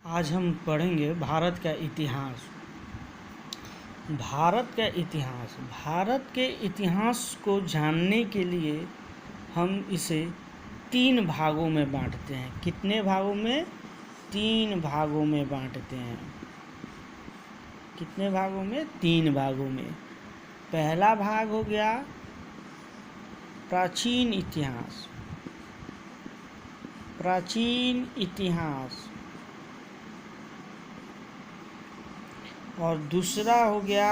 आज हम पढ़ेंगे भारत का इतिहास। भारत के इतिहास को जानने के लिए हम इसे 3 भागों में बांटते हैं। कितने भागों में? 3 भागों में बांटते हैं। कितने भागों में? 3 भागों में। पहला भाग हो गया प्राचीन इतिहास। और दूसरा हो गया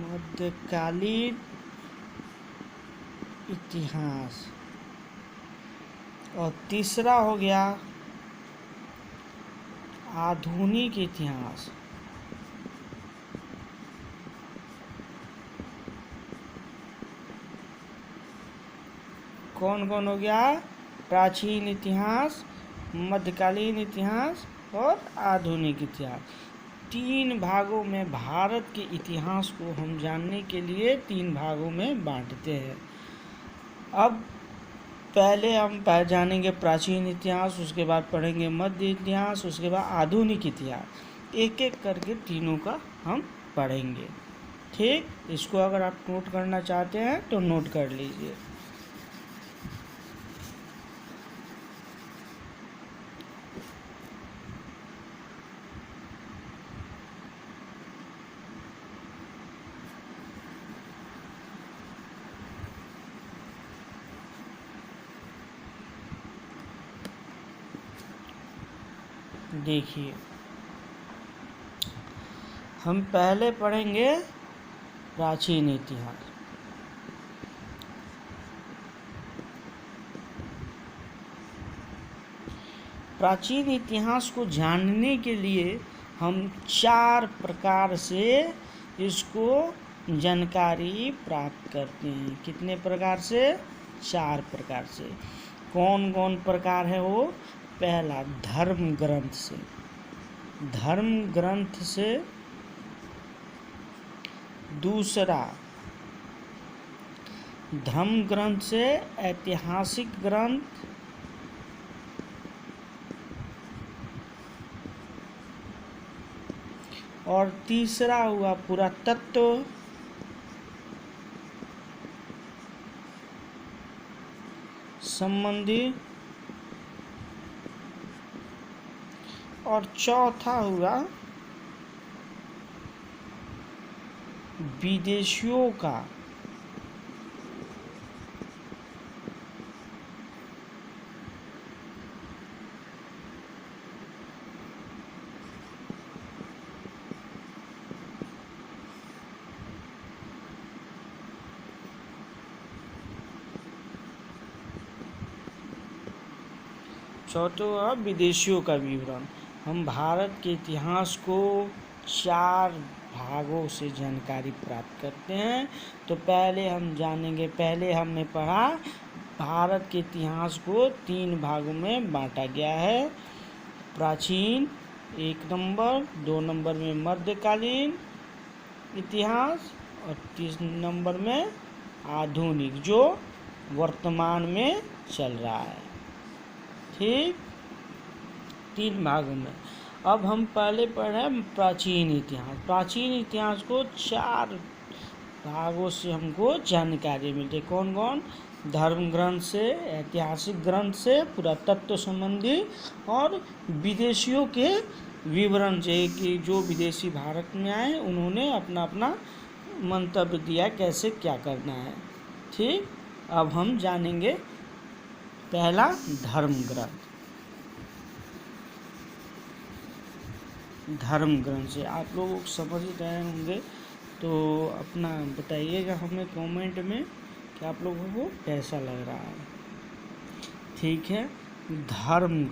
मध्यकालीन इतिहास और तीसरा हो गया आधुनिक इतिहास। कौन कौन हो गया? प्राचीन इतिहास, मध्यकालीन इतिहास और आधुनिक इतिहास। 3 भागों में भारत के इतिहास को हम जानने के लिए 3 भागों में बांटते हैं। अब पहले हम जानेंगे प्राचीन इतिहास, उसके बाद पढ़ेंगे मध्य इतिहास, उसके बाद आधुनिक इतिहास। एक एक करके तीनों का हम पढ़ेंगे। ठीक, इसको अगर आप नोट करना चाहते हैं तो नोट कर लीजिए। देखिए, हम पहले पढ़ेंगे प्राचीन इतिहास। प्राचीन इतिहास को जानने के लिए हम 4 प्रकार से इसको जानकारी प्राप्त करते हैं। कितने प्रकार से? 4 प्रकार से। कौन कौन प्रकार है वो? पहला, धर्म ग्रंथ से। दूसरा, धर्म ग्रंथ से ऐतिहासिक ग्रंथ। और तीसरा हुआ पुरातत्व संबंधी। और चौथा हुआ विदेशियों का विदेशियों का विवरण। हम भारत के इतिहास को 4 भागों से जानकारी प्राप्त करते हैं। तो पहले हम जानेंगे, पहले हमने पढ़ा भारत के इतिहास को 3 भागों में बांटा गया है। प्राचीन 1 नंबर, 2 नंबर में मध्यकालीन इतिहास और 3 नंबर में आधुनिक, जो वर्तमान में चल रहा है। ठीक, 3 भागों में। अब हम पहले पढ़े प्राचीन इतिहास। प्राचीन इतिहास को 4 भागों से हमको जानकारी मिलती है। कौन कौन? धर्म ग्रंथ से, ऐतिहासिक ग्रंथ से, पुरातत्व संबंधी और विदेशियों के विवरण से, कि जो विदेशी भारत में आए उन्होंने अपना अपना मंतव्य दिया कैसे क्या करना है। ठीक, अब हम जानेंगे पहला धर्म ग्रंथ से। आप लोग समझ रहे होंगे तो अपना बताइएगा हमें कमेंट में कि आप लोगों को कैसा लग रहा है। ठीक है, धर्म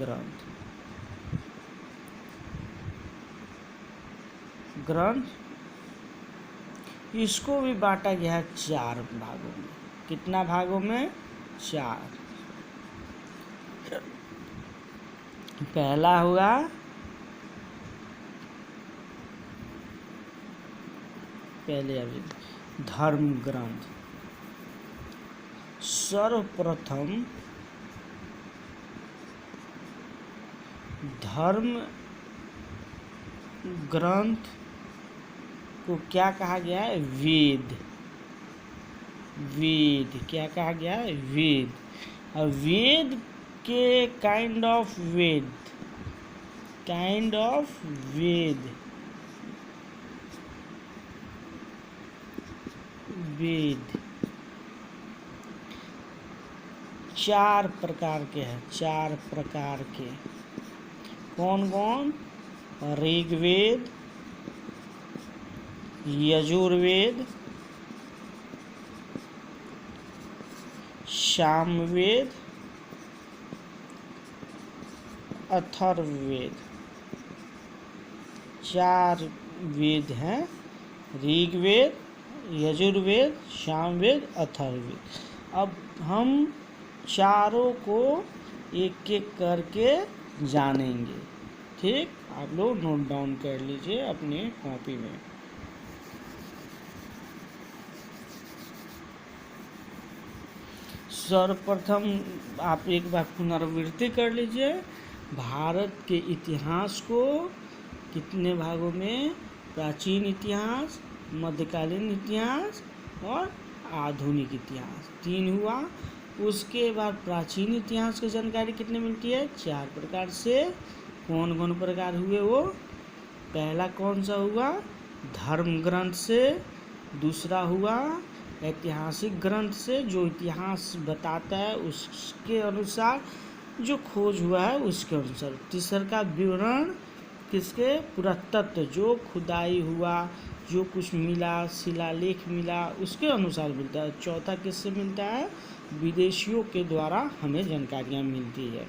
ग्रंथ इसको भी बांटा गया है 4 भागों में। कितना भागों में? 4। पहला हुआ पहले अभी धर्म ग्रंथ। सर्वप्रथम धर्म ग्रंथ को क्या कहा गया है? वेद। वेद क्या कहा गया है? वेद। और वेद के kind of Veda, kind of Veda, Veda 4 प्रकार के हैं। 4 प्रकार के कौन कौन? ऋग्वेद, यजुर्वेद, सामवेद, अथर्ववेद। 4 वेद हैं, ऋग्वेद, यजुर्वेद, सामवेद, अथर्ववेद। अब हम चारों को एक एक करके जानेंगे। ठीक, आप लोग नोट डाउन कर लीजिए अपनी कॉपी में। सर्वप्रथम आप एक बार पुनरावृत्ति कर लीजिए। भारत के इतिहास को कितने भागों में? प्राचीन इतिहास, मध्यकालीन इतिहास और आधुनिक इतिहास, 3 हुआ। उसके बाद प्राचीन इतिहास की जानकारी कितने मिलती है? 4 प्रकार से। कौन कौन प्रकार हुए वो? पहला कौन सा हुआ? धर्म ग्रंथ से। दूसरा हुआ ऐतिहासिक ग्रंथ से, जो इतिहास बताता है उसके अनुसार, जो खोज हुआ है उसके अनुसार। तीसरा का विवरण किसके? पुरातत्व, जो खुदाई हुआ, जो कुछ मिला, शिलालेख मिला, उसके अनुसार मिलता है। चौथा किससे मिलता है? विदेशियों के द्वारा हमें जानकारियाँ मिलती है।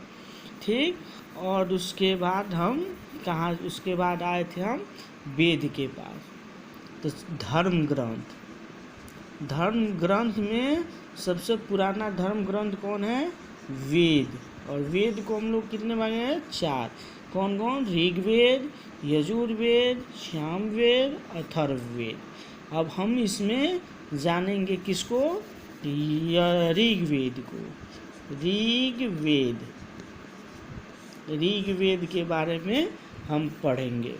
ठीक, और उसके बाद हम कहाँ? उसके बाद आए थे हम वेद के पास। तो धर्म ग्रंथ, धर्म ग्रंथ में सबसे पुराना धर्म ग्रंथ कौन है? वेद। और वेद को हम लोग कितने भागे हैं? 4। कौन कौन? ऋग्वेद, यजुर्वेद, सामवेद, अथर्ववेद। अब हम इसमें जानेंगे किसको? ऋग्वेद को। ऋग्वेद, ऋग्वेद के बारे में हम पढ़ेंगे।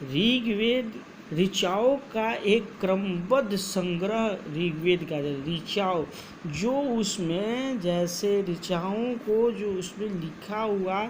ऋग्वेद ऋचाओं का एक क्रमबद्ध संग्रह ऋग्वेद का। ऋचाओं जो उसमें, जैसे ऋचाओं को जो उसमें लिखा हुआ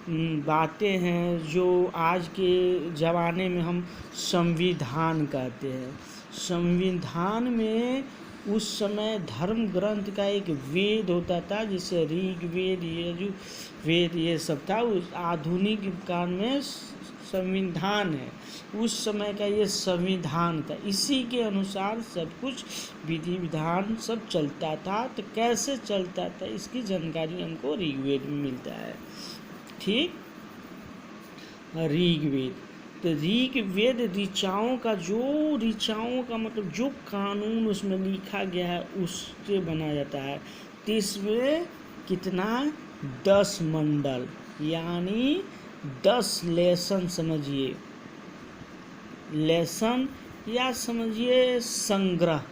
बातें हैं, जो आज के ज़माने में हम संविधान कहते हैं। संविधान में उस समय धर्म ग्रंथ का एक वेद होता था, जिसे ऋग्वेद, यजुर्वेद ये सब था। उस आधुनिक काल में संविधान है, उस समय का ये संविधान था। इसी के अनुसार सब कुछ विधि विधान सब चलता था। तो कैसे चलता था इसकी जानकारी हमको ऋग्वेद में मिलता है। ठीक, ऋग्वेद। तो ऋग्वेद ऋचाओं का, जो ऋचाओं का मतलब जो कानून उसमें लिखा गया है उससे बना जाता है। तो इसमें कितना? 10 मंडल, यानी 10 लेसन समझिए, लेसन या समझिए संग्रह।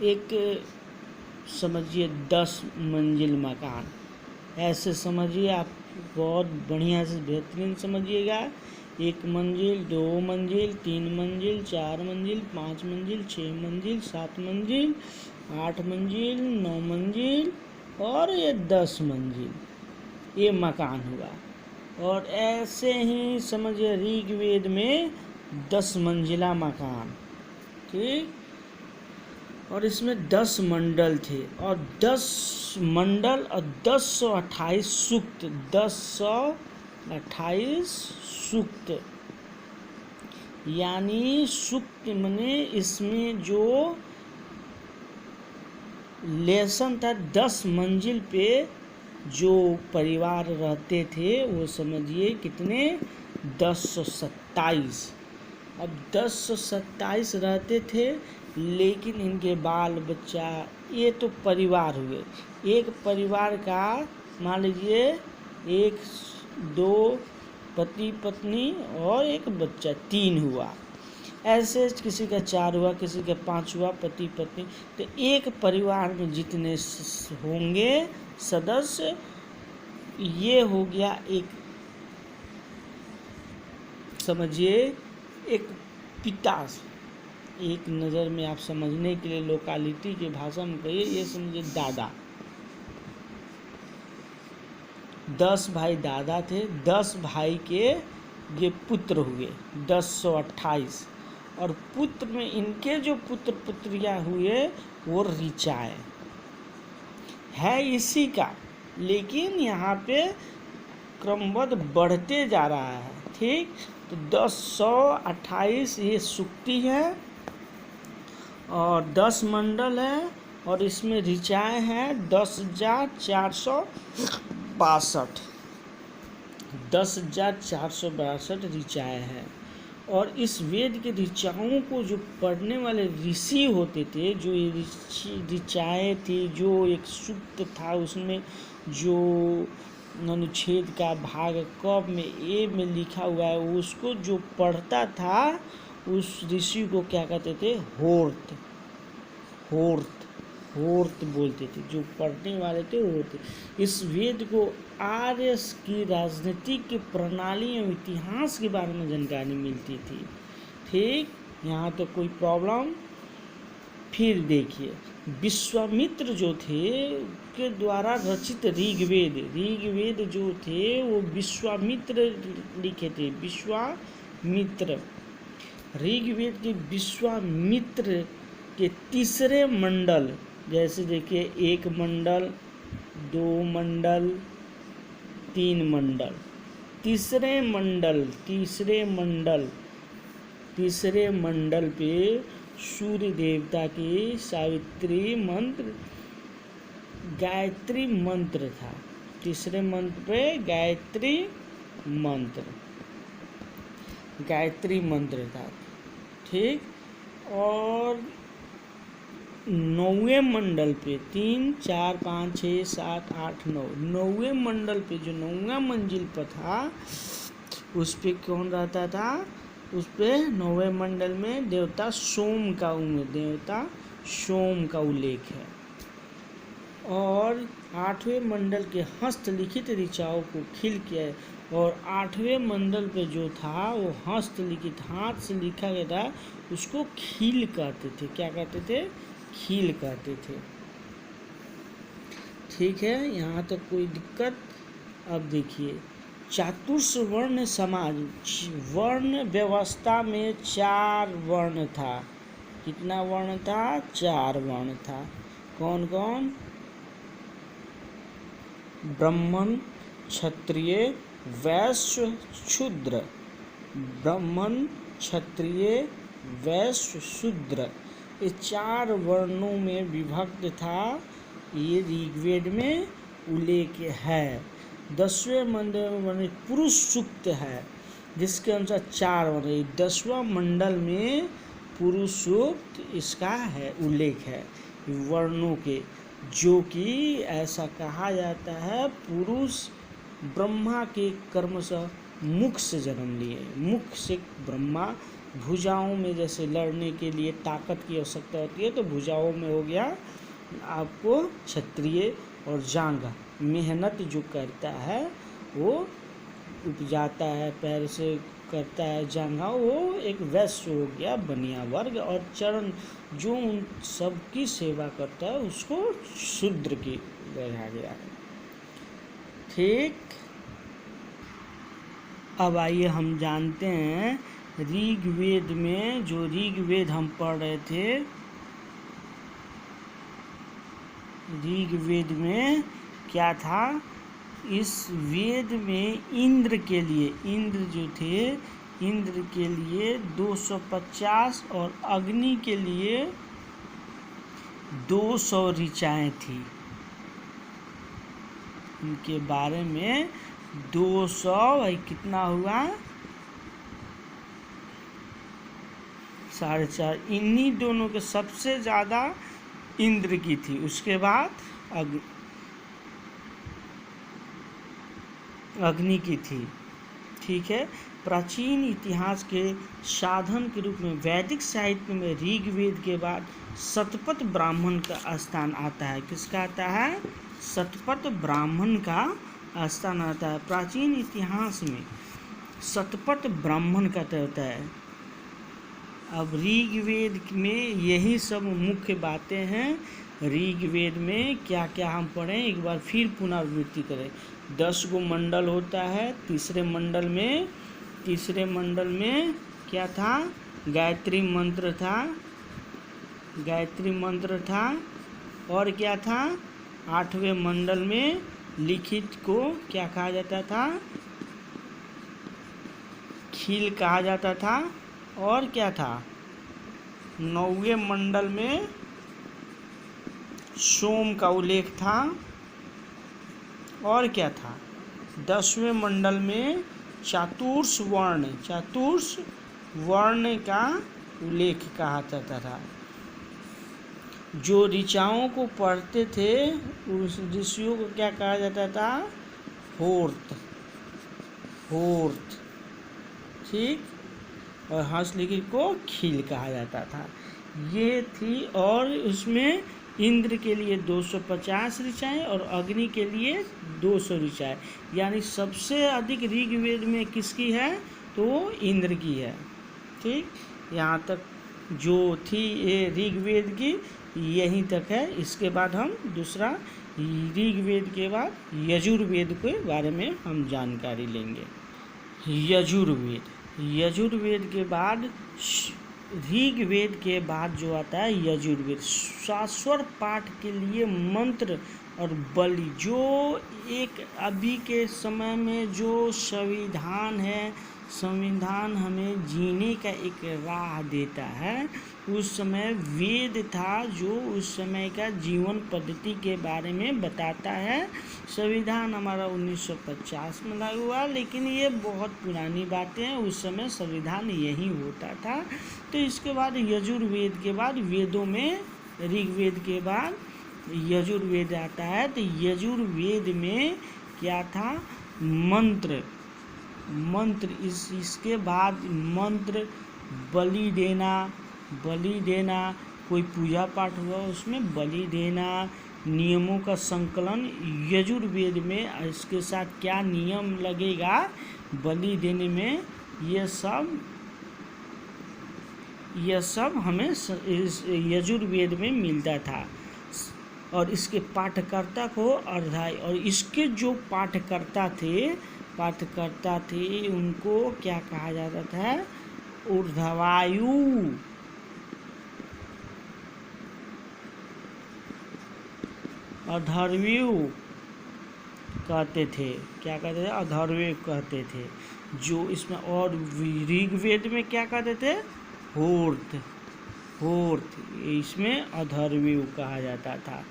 एक समझिए 10 मंजिल मकान, ऐसे समझिए आप, बहुत बढ़िया से बेहतरीन समझिएगा। 1 मंजिल, 2 मंजिल, 3 मंजिल, 4 मंजिल, 5 मंजिल, 6 मंजिल, 7 मंजिल, 8 मंजिल, 9 मंजिल और ये 10 मंजिल, ये मकान हुआ। और ऐसे ही समझिए ऋग्वेद में 10 मंजिला मकान। ठीक, और इसमें 10 मंडल थे, और 10 मंडल और 1028 सूक्त, 1028 सूक्त, यानी सूक्त मने इसमें जो लेसन था 10 मंजिल पे जो परिवार रहते थे, वो समझिए कितने? 1027। अब 1027 रहते थे, लेकिन इनके बाल बच्चा, ये तो परिवार हुए। एक परिवार का मान लीजिए 1-2 पति पत्नी और एक बच्चा, 3 हुआ। ऐसे किसी का 4 हुआ, किसी का 5 हुआ, पति पत्नी। तो एक परिवार में जितने होंगे सदस्य, ये हो गया एक, समझिए, एक पिता। एक नज़र में आप समझने के लिए लोकालिटी की भाषा में कहिए, ये समझिए दादा। 10 भाई दादा थे, 10 भाई के ये पुत्र हुए, 1028। और पुत्र में इनके जो पुत्र पुत्रियां हुए वो ऋचाएँ है इसी का, लेकिन यहाँ पे क्रमबद्ध बढ़ते जा रहा है। ठीक, तो 1028 ये सुक्ति है और 10 मंडल है, और इसमें ऋचाएँ हैं 10,462। 10,462 ऋचाएँ हैं। और इस वेद के ऋचाओं को जो पढ़ने वाले ऋषि होते थे, जो ये ऋचाएँ थी, जो एक सूक्त था उसमें जो अनुच्छेद का भाग क में ए में लिखा हुआ है, उसको जो पढ़ता था उस ऋषि को क्या कहते थे? होर्त। होर्त बोलते थे, जो पढ़ने वाले थे वो थे। इस वेद को आर्य की राजनीतिक की प्रणाली एवं इतिहास के बारे में जानकारी मिलती थी। ठीक, यहाँ तो कोई प्रॉब्लम। फिर देखिए, विश्वामित्र जो थे के द्वारा रचित ऋग्वेद जो थे वो विश्वामित्र लिखे थे। विश्वामित्र, ऋग्वेद के विश्वामित्र के तीसरे मंडल, जैसे देखिए 1 मंडल, 2 मंडल, 3 मंडल, तीसरे मंडल पे सूर्य देवता की सावित्री मंत्र, गायत्री मंत्र था। तीसरे मंत्र पे गायत्री मंत्र था। ठीक, और 9वें मंडल पे 3, 4, 5, 6, 7, 8, 9, 9वें मंडल पे जो 9वां मंजिल पर था उस पे कौन रहता था? उस पे 9वें मंडल में देवता सोम का उल्लेख है। और 8वें मंडल के हस्तलिखित ऋचाओं को खील किया है। और 8वें मंडल पे जो था वो हस्तलिखित, हाथ से लिखा गया था, उसको खील कहते थे। क्या कहते थे? खील कहते थे। ठीक है, यहाँ तक कोई दिक्कत? अब देखिए, चातुर्स वर्ण समाज, वर्ण व्यवस्था में 4 वर्ण था। कितना वर्ण था? 4 वर्ण था। कौन कौन? ब्राह्मण, क्षत्रिय, वैश्य, शूद्र। ब्राह्मण, क्षत्रिय, वैश्य, शूद्र, ये 4 वर्णों में विभक्त था। ये ऋग्वेद में उल्लेख है। 10वें मंडल में पुरुष सूक्त है, जिसके अनुसार 4 वर्ण। 10वां मंडल में पुरुष सूक्त इसका है, उल्लेख है वर्णों के, जो कि ऐसा कहा जाता है पुरुष ब्रह्मा के कर्म से मुख से जन्म लिए। मुख से ब्रह्मा, भुजाओं में जैसे लड़ने के लिए ताकत की आवश्यकता होती है, तो भुजाओं में हो गया आपको क्षत्रिय, और जांघा, मेहनत जो करता है वो उपजाता है, पैर से करता है जांघा, वो एक वैश्य हो गया, बनिया वर्ग। और चरण जो उन सबकी सेवा करता है उसको शूद्र की रहा गया है। ठीक, अब आइए हम जानते हैं ऋग्वेद में, जो ऋग्वेद हम पढ़ रहे थे, ऋग्वेद में क्या था? इस वेद में इंद्र के लिए, इंद्र जो थे, इंद्र के लिए 250 और अग्नि के लिए 200 ऋचाएँ थी। इनके बारे में 200 कितना हुआ? 4.5। इन्हीं दोनों के सबसे ज़्यादा इंद्र की थी, उसके बाद अग्नि की थी। ठीक है, प्राचीन इतिहास के साधन के रूप में वैदिक साहित्य में ऋग्वेद के बाद शतपथ ब्राह्मण का स्थान आता है। किसका आता है? शतपथ ब्राह्मण का स्थान आता है। प्राचीन इतिहास में शतपथ ब्राह्मण का होता है। अब ऋग्वेद में यही सब मुख्य बातें हैं। ऋग्वेद में क्या क्या हम पढ़ें, एक बार फिर पुनरावृत्ति करें। 10 गो मंडल होता है। तीसरे मंडल में क्या था? गायत्री मंत्र था। और क्या था? 8वें मंडल में लिखित को क्या कहा जाता था? खील कहा जाता था। और क्या था? 9वें मंडल में सोम का उल्लेख था। और क्या था? 10वें मंडल में चतुर्ष वर्ण का उल्लेख कहा जाता था। जो ऋचाओं को पढ़ते थे उस ऋषियों को क्या कहा जाता था? होर्त। ठीक। और हंसलिखित को खील कहा जाता था। ये थी। और उसमें इंद्र के लिए 250 ऋचाएँ और अग्नि के लिए 200 ऋचाएँ, यानी सबसे अधिक ऋग्वेद में किसकी है? तो इंद्र की है। ठीक। यहाँ तक जो थी ये ऋग्वेद की, यहीं तक है। इसके बाद हम दूसरा ऋग्वेद के बाद यजुर्वेद के बारे में हम जानकारी लेंगे। यजुर्वेद के बाद ऋग्वेद के बाद जो आता है यजुर्वेद, शाश्वर पाठ के लिए मंत्र और बलि, जो एक अभी के समय में जो संविधान है, संविधान हमें जीने का एक राह देता है। उस समय वेद था जो उस समय का जीवन पद्धति के बारे में बताता है। संविधान हमारा 1950 में लागू हुआ, लेकिन ये बहुत पुरानी बातें हैं। उस समय संविधान यही होता था। तो इसके बाद यजुर्वेद के बाद वेदों में ऋग्वेद के बाद यजुर्वेद आता है। तो यजुर्वेद में क्या था? मंत्र। इसके बाद मंत्र, बलि देना, कोई पूजा पाठ हुआ उसमें बलि देना, नियमों का संकलन यजुर्वेद में, इसके साथ क्या नियम लगेगा बलि देने में, ये सब हमें यजुर्वेद में मिलता था। और इसके पाठकर्ता को अध्याय, और इसके जो पाठकर्ता थे उनको क्या कहा जाता था? ऊर्ध्वायु। अधर्व्यु कहते थे। क्या कहते थे? अधर्व्यु कहते थे। जो इसमें, और ऋग्वेद में क्या कहते थे? होर्त। इसमें अधर्व्यु कहा जाता था।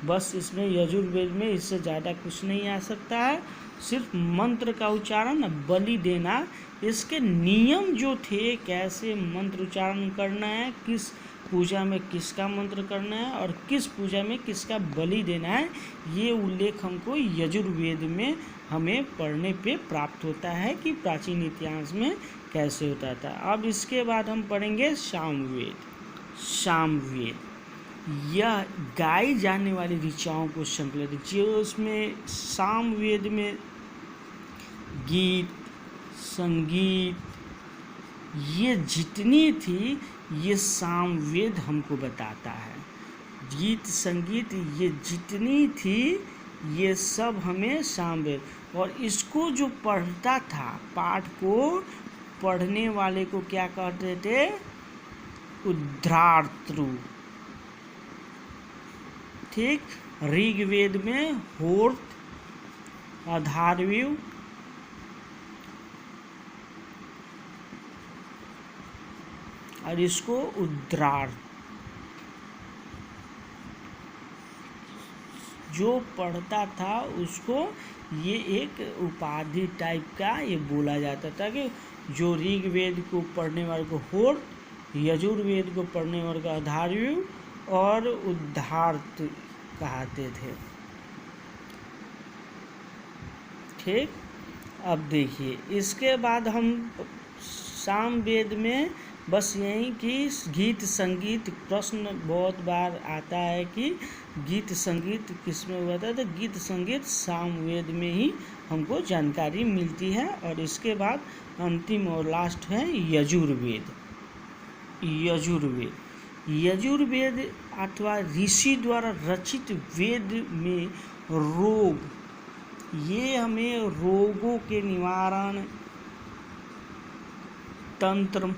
बस इसमें यजुर्वेद में इससे ज़्यादा कुछ नहीं आ सकता है। सिर्फ मंत्र का उच्चारण, बलि देना, इसके नियम जो थे, कैसे मंत्र उच्चारण करना है, किस पूजा में किसका मंत्र करना है और किस पूजा में किसका बलि देना है, ये उल्लेख हमको यजुर्वेद में हमें पढ़ने पे प्राप्त होता है कि प्राचीन इतिहास में कैसे होता था। अब इसके बाद हम पढ़ेंगे सामवेद। यह गाई जाने वाली ऋचाओं को संकलित, जो उसमें सामवेद में गीत, संगीत, ये जितनी थी ये सामवेद हमको बताता है। गीत संगीत ये जितनी थी ये सब हमें सामवेद। और इसको जो पढ़ता था, पाठ को पढ़ने वाले को क्या कहते थे? उद्धातृ। ठीक। ऋग्वेद में होर्त, अधार्व्यु, और इसको उद्धात। जो पढ़ता था उसको ये एक उपाधि टाइप का ये बोला जाता था कि जो ऋग्वेद को पढ़ने वाले को होर्त, यजुर्वेद को पढ़ने वाले को अधार्व्यु और उद्धात कहते थे। ठीक। अब देखिए, इसके बाद हम सामवेद में बस यही कि गीत संगीत, प्रश्न बहुत बार आता है कि गीत संगीत किस में हुआ था, तो गीत संगीत सामवेद में ही हमको जानकारी मिलती है। और इसके बाद अंतिम और लास्ट है यजुर्वेद। यजुर्वेद अथवा ऋषि द्वारा रचित वेद में रोग, ये हमें रोगों के निवारण, तंत्र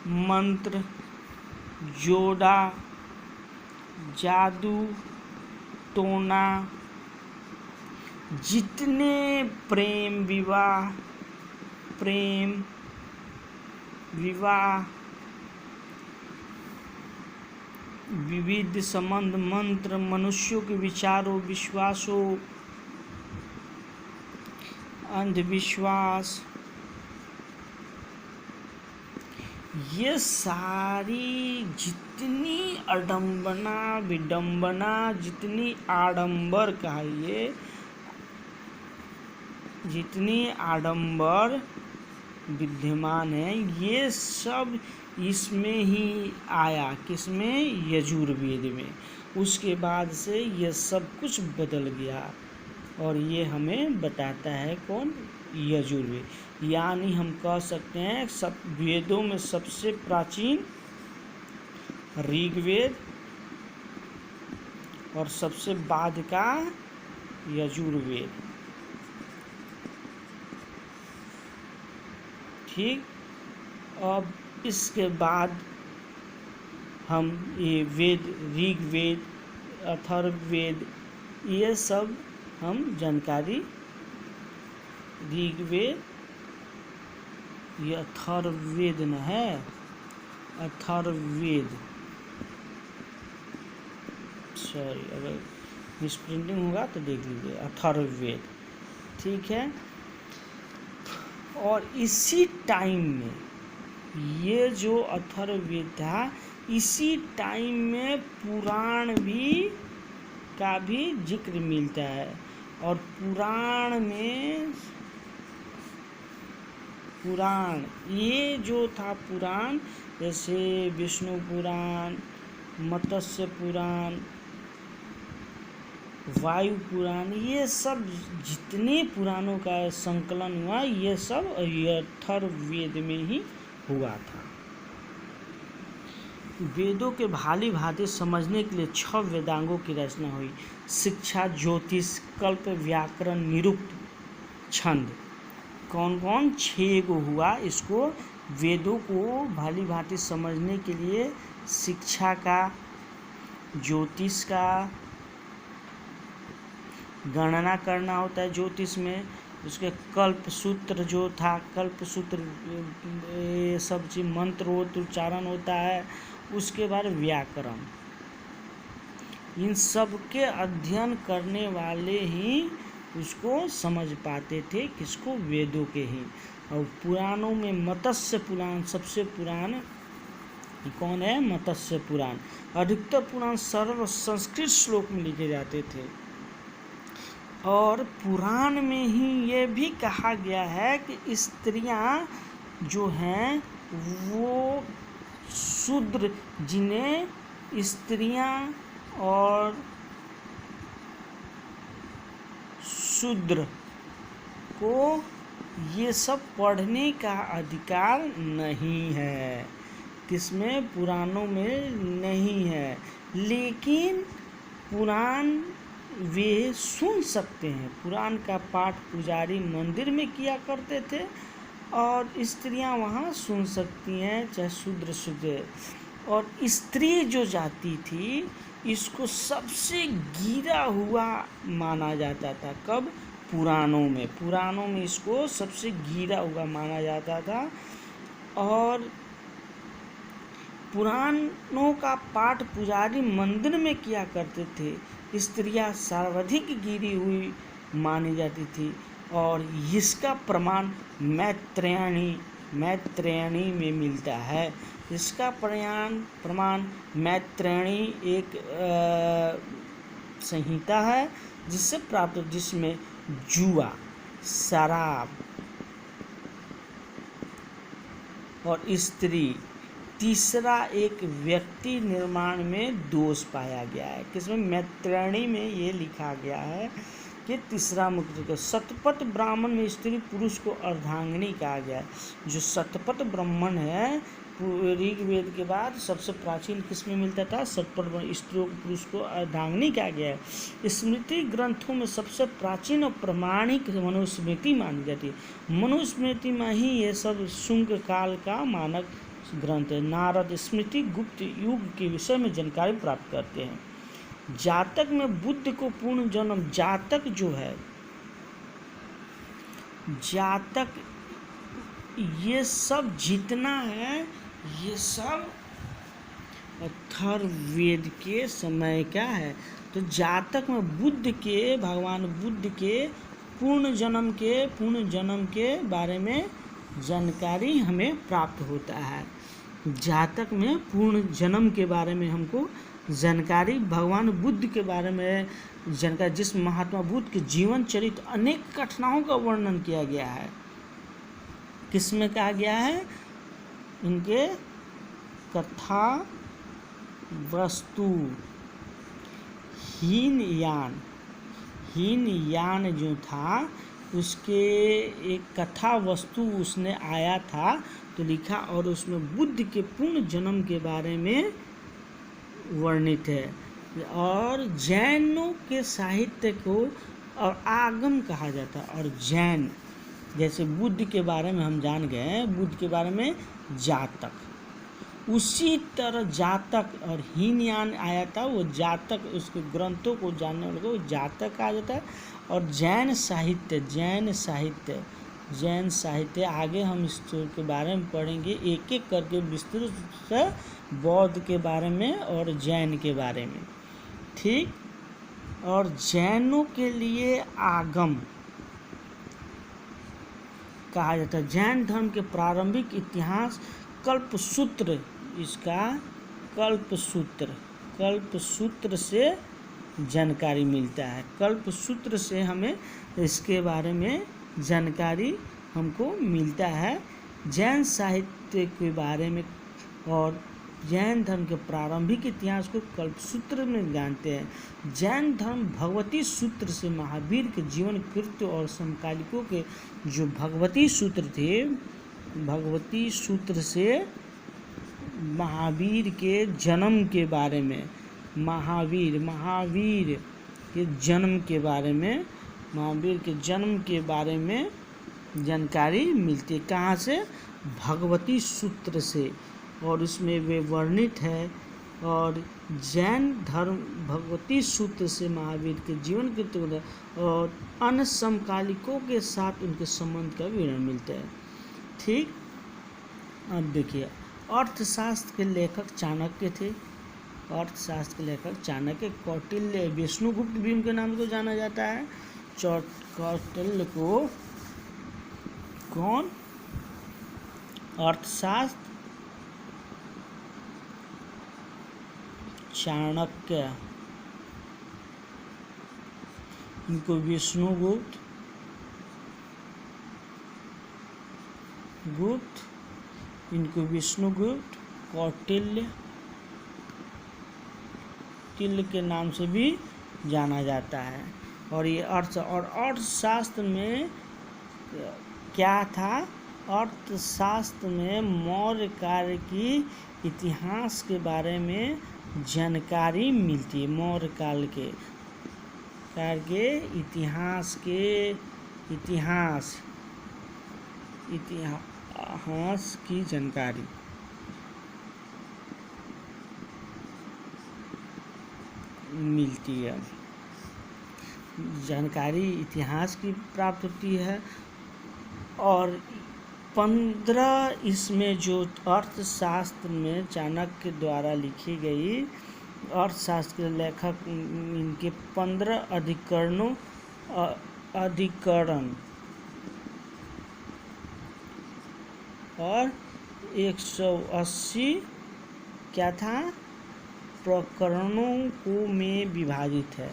मंत्र, जोड़ा, जादू टोना, जितने प्रेम विवाह, विविध संबंध, मंत्र, मनुष्यों के विचारों, विश्वासों, अंधविश्वास, ये सारी जितनी अडम्बना विडम्बना, जितनी आडंबर कहिए, जितनी आडंबर विद्यमान है, ये सब इसमें ही आया। किसमें? यजुर्वेद में। उसके बाद से ये सब कुछ बदल गया और ये हमें बताता है कौन? यजुर्वेद। यानी हम कह सकते हैं सब वेदों में सबसे प्राचीन ऋग्वेद और सबसे बाद का यजुर्वेद। ठीक, अब इसके बाद हम ये वेद, ऋग्वेद, अथर्ववेद, ये सब हम जानकारी, ऋग्वेद, ये अथर्ववेद न है, अथर्ववेद, सॉरी अगर मिसप्रिंटिंग होगा तो देख लीजिए, अथर्ववेद। ठीक है, और इसी टाइम में ये जो अथर्ववेद था, इसी टाइम में पुराण का भी जिक्र मिलता है। और पुराण में, पुराण ये जो था पुराण, जैसे विष्णु पुराण, मत्स्य पुराण, वायु पुराण, ये सब जितने पुराणों का संकलन हुआ, ये सब अथर्ववेद में ही हुआ था। वेदों के भांति भांति समझने के लिए 6 वेदांगों की रचना हुई। शिक्षा, ज्योतिष, कल्प, व्याकरण, निरुक्त, छंद। कौन कौन? 6 गो हुआ। इसको वेदों को भांति भांति समझने के लिए शिक्षा का, ज्योतिष का, गणना करना होता है ज्योतिष में, उसके कल्प सूत्र जो था, कल्प सूत्र ये सब चीज, मंत्र उच्चारण होता है। उसके बाद व्याकरण, इन सब के अध्ययन करने वाले ही उसको समझ पाते थे। किसको? वेदों के ही। और पुराणों में मत्स्य पुराण सबसे पुरान कौन है? मत्स्य पुराण। अधिकतर पुराण सर्व संस्कृत श्लोक में लिखे जाते थे। और पुराण में ही ये भी कहा गया है कि स्त्रियां जो हैं वो शूद्र, जिन्हें स्त्रियां और शूद्र को ये सब पढ़ने का अधिकार नहीं है। किसमें? पुराणों में नहीं है, लेकिन पुराण वे सुन सकते हैं। पुराण का पाठ पुजारी मंदिर में किया करते थे और स्त्रियां वहाँ सुन सकती हैं, चाहे शूद्र। और स्त्री जो जाति थी, इसको सबसे गिरा हुआ माना जाता था। कब? पुराणों में इसको सबसे गिरा हुआ माना जाता था। और पुराणों का पाठ पुजारी मंदिर में किया करते थे। स्त्रियां सर्वाधिक गिरी हुई मानी जाती थी। और इसका प्रमाण मैत्रेयणी में मिलता है। इसका प्रमाण मैत्रेयणी एक संहिता है जिससे प्राप्त, जिसमें जुआ, शराब और स्त्री। तीसरा, एक व्यक्ति निर्माण में दोष पाया गया है। किसमें? मैत्रेयणी में ये लिखा गया है कि तीसरा मुख्य शतपथ ब्राह्मण में स्त्री पुरुष को अर्धांगिनी कहा गया है। जो शतपथ ब्राह्मण है ऋग्वेद के बाद सबसे प्राचीन किसमें मिलता था? शतपथ स्त्रियों को पुरुष को अर्धांगिनी कहा गया है। स्मृति ग्रंथों में सबसे प्राचीन और प्रमाणिक मनुस्मृति मानी जाती है। मनुस्मृति में ही ये सब शुंग काल का मानक ग्रंथ है। नारद स्मृति गुप्त युग के विषय में जानकारी प्राप्त करते हैं। जातक में बुद्ध को पूर्ण जन्म, जातक जो है, जातक ये सब जितना है ये सब अथर्ववेद के समय का है। तो जातक में बुद्ध के, भगवान बुद्ध के पूर्ण जन्म के बारे में जानकारी हमें प्राप्त होता है। जातक में पूर्ण जन्म के बारे में हमको जानकारी, भगवान बुद्ध के बारे में जानकारी, जिस महात्मा बुद्ध के जीवन चरित्र अनेक घटनाओं का वर्णन किया गया है। किसमें कहा गया है? उनके कथा वस्तु हीनयान जो था उसके एक कथा वस्तु उसने आया था तो लिखा, और उसमें बुद्ध के पूर्ण जन्म के बारे में वर्णित है। और जैनों के साहित्य को और आगम कहा जाता है। और जैन, जैसे बुद्ध के बारे में हम जान गए हैं, बुद्ध के बारे में जातक, उसी तरह जातक और हीनयान आया था, वो जातक, उसके ग्रंथों को जानने वाले को जातक कहा जाता है। और जैन साहित्य आगे हम इसके बारे में पढ़ेंगे, एक एक करके विस्तृत से, बौद्ध के बारे में और जैन के बारे में, ठीक। और जैनों के लिए आगम कहा जाता है। जैन धर्म के प्रारंभिक इतिहास कल्पसूत्र, इसका कल्पसूत्र से जानकारी मिलता है। कल्पसूत्र से हमें इसके बारे में जानकारी हमको मिलता है, जैन साहित्य के बारे में। और जैन धर्म के प्रारंभिक इतिहास को कल्पसूत्र में जानते हैं। जैन धर्म भगवती सूत्र से महावीर के जीवन कृत्य और समकालिकों के जो भगवती सूत्र थे, भगवती सूत्र से महावीर के जन्म के बारे में, महावीर के जन्म के बारे में, महावीर के जन्म के बारे में जानकारी मिलती है। कहाँ से? भगवती सूत्र से, और उसमें वे वर्णित है। और जैन धर्म भगवती सूत्र से महावीर के जीवन कृत्य और अन्य समकालिकों के साथ उनके संबंध का विवरण मिलता है, ठीक। अब देखिए, अर्थशास्त्र के लेखक चाणक्य थे। अर्थशास्त्र के लेखक चाणक्य, कौटिल्य, विष्णुगुप्त भी उनके नाम को जाना जाता है। कौटिल्य को कौन? अर्थशास्त्र चाणक्य, इनको विष्णुगुप्त इनको विष्णुगुप्त, कौटिल्य के नाम से भी जाना जाता है। और ये अर्थशास्त्र में क्या था? अर्थशास्त्र में मौर्य काल की इतिहास के बारे में जानकारी मिलती है। मौर्य काल के इतिहास की जानकारी मिलती है। जानकारी इतिहास की प्राप्त होती है। और 15 इसमें जो अर्थशास्त्र में चाणक्य द्वारा लिखी गई अर्थशास्त्र के लेखक, इनके 15 अधिकरण और 180 क्या था? प्रकरणों को में विभाजित है।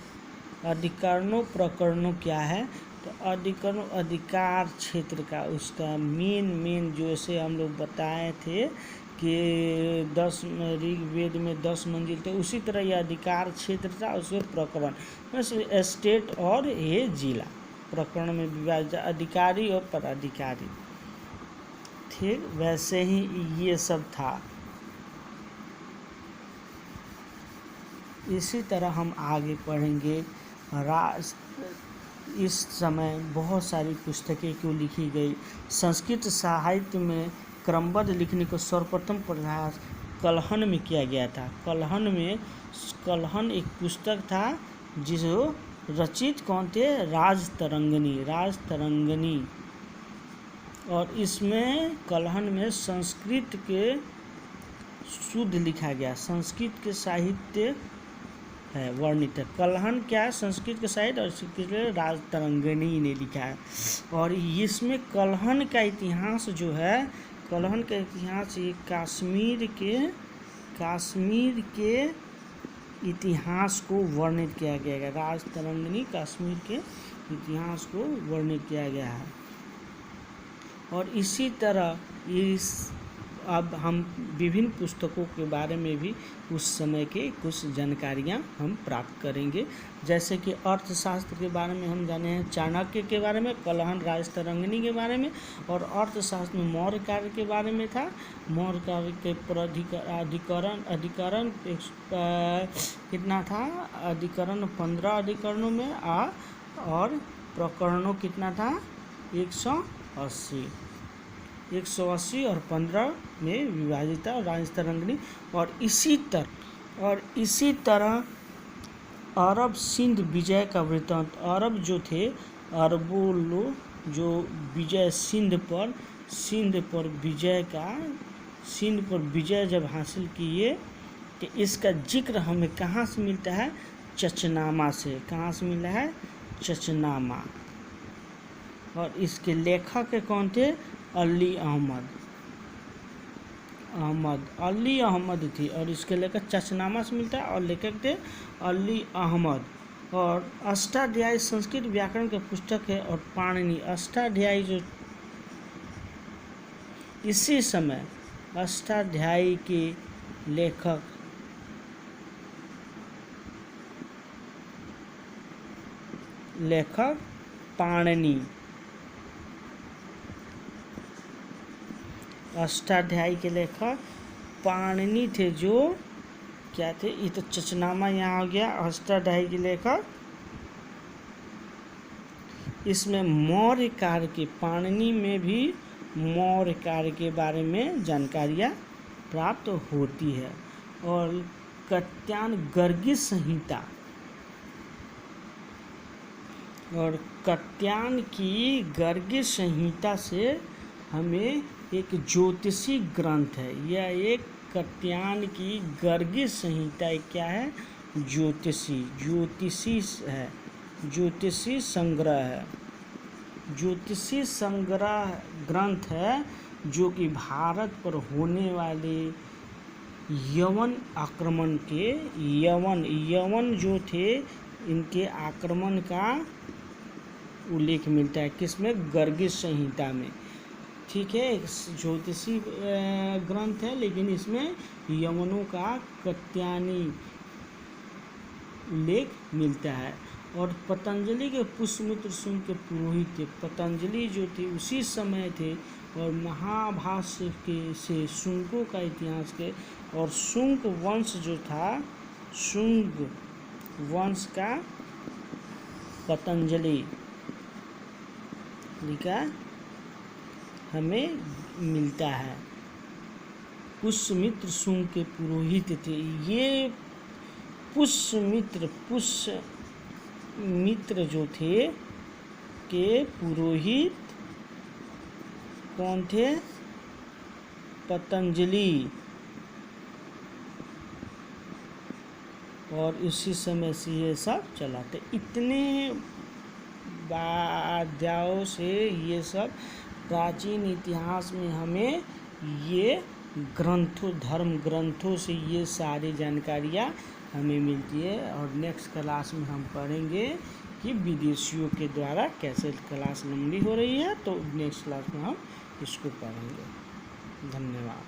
अधिकरणों प्रकरणों क्या है? तो अधिकरण अधिकार क्षेत्र का उसका मेन जैसे हम लोग बताए थे कि 10 ऋग्वेद में 10 मंजिल थे, उसी तरह ये अधिकार क्षेत्र था, उसमें प्रकरण बस स्टेट और ये जिला प्रकरण में विभाजित, अधिकारी और पदाधिकारी। ठीक वैसे ही ये सब था। इसी तरह हम आगे पढ़ेंगे। इस समय बहुत सारी पुस्तकें क्यों लिखी गई। संस्कृत साहित्य में क्रमबद्ध लिखने को सर्वप्रथम प्रयास कलहन में किया गया था। कलहन एक पुस्तक था जिसको रचित कौन थे, राजतरंगिणी। और इसमें कलहन में संस्कृत के शुद्ध लिखा गया, संस्कृत के साहित्य है वर्णित है। कलहन क्या है, संस्कृत के साहित्य, और इसके राजतरंगिणी ने लिखा है। और इसमें कलहन का इतिहास जो है, कलहन का इतिहास ये कश्मीर के इतिहास को वर्णित किया गया है। राजतरंगिणी कश्मीर के इतिहास को वर्णित किया गया है। और इसी तरह अब हम विभिन्न पुस्तकों के बारे में भी उस समय के कुछ जानकारियाँ हम प्राप्त करेंगे। जैसे कि अर्थशास्त्र के बारे में हम जाने हैं, चाणक्य के बारे में, कलहन राजतरंगिणी के बारे में। और अर्थशास्त्र में मौर्य कार्य के बारे में था। मौर्य कार्य के अधिकरण कितना था, अधिकरण 15 अधिकरणों में और प्रकरणों कितना था 180 और 15 में विभाजित था राजतरंगिणी। और इसी तरह अरब सिंध विजय का वृत्तांत, अरब जो थे, अरबों लोग जो विजय सिंध पर विजय जब हासिल किए, तो इसका जिक्र हमें कहाँ से मिलता है, चचनामा से। कहाँ से मिला है, चचनामा। और इसके लेखक कौन थे, अली अहमद थी। और इसके लेखक चचनामा से मिलता है और लेखक थे अली अहमद। और अष्टाध्यायी संस्कृत व्याकरण का पुस्तक है। और पाणिनि अष्टाध्यायी जो इसी समय अष्टाध्यायी के लेखक पाणिनि, अष्टाध्यायी के लेखक पाणिनि थे। जो क्या थे, ये तो चचनामा यहाँ हो गया। अष्टाध्यायी के लेखक, इसमें मौर्य कार्य के, पाणिनि में भी मौर्य कार्य के बारे में जानकारियाँ प्राप्त होती है। और कात्यायन गर्गी संहिता, और कात्यायन की गर्गी संहिता से हमें एक ज्योतिषी ग्रंथ है। यह एक कात्यायन की गर्गी संहिता क्या है, ज्योतिषी है, ज्योतिषी संग्रह है, ज्योतिषी संग्रह ग्रंथ है, जो कि भारत पर होने वाले यवन आक्रमण के, यवन जो थे, इनके आक्रमण का उल्लेख मिलता है। किसमें, गर्गी संहिता में। ठीक है, एक ज्योतिषी ग्रंथ है, लेकिन इसमें यवनों का कात्यायनी उल्लेख मिलता है। और पतंजलि के पुष्यमित्र शुंग के पुरोहित थे। पतंजलि जो थे उसी समय थे, और महाभाष्य के से शुंगों का इतिहास के, और शुंग वंश जो था, शुंग वंश का पतंजलि लिखा हमें मिलता है। पुष्यमित्र शुंग के पुरोहित थे। ये पुष्यमित्र जो थे के पुरोहित कौन थे, पतंजलि। और उसी समय से ये सब चलाते। इतने वाद्याओं से ये सब प्राचीन इतिहास में हमें ये धर्म ग्रंथों से ये सारी जानकारियाँ हमें मिलती है। और नेक्स्ट क्लास में हम पढ़ेंगे कि विदेशियों के द्वारा कैसे क्लास लंबी हो रही है। तो नेक्स्ट क्लास में हम इसको पढ़ेंगे। धन्यवाद।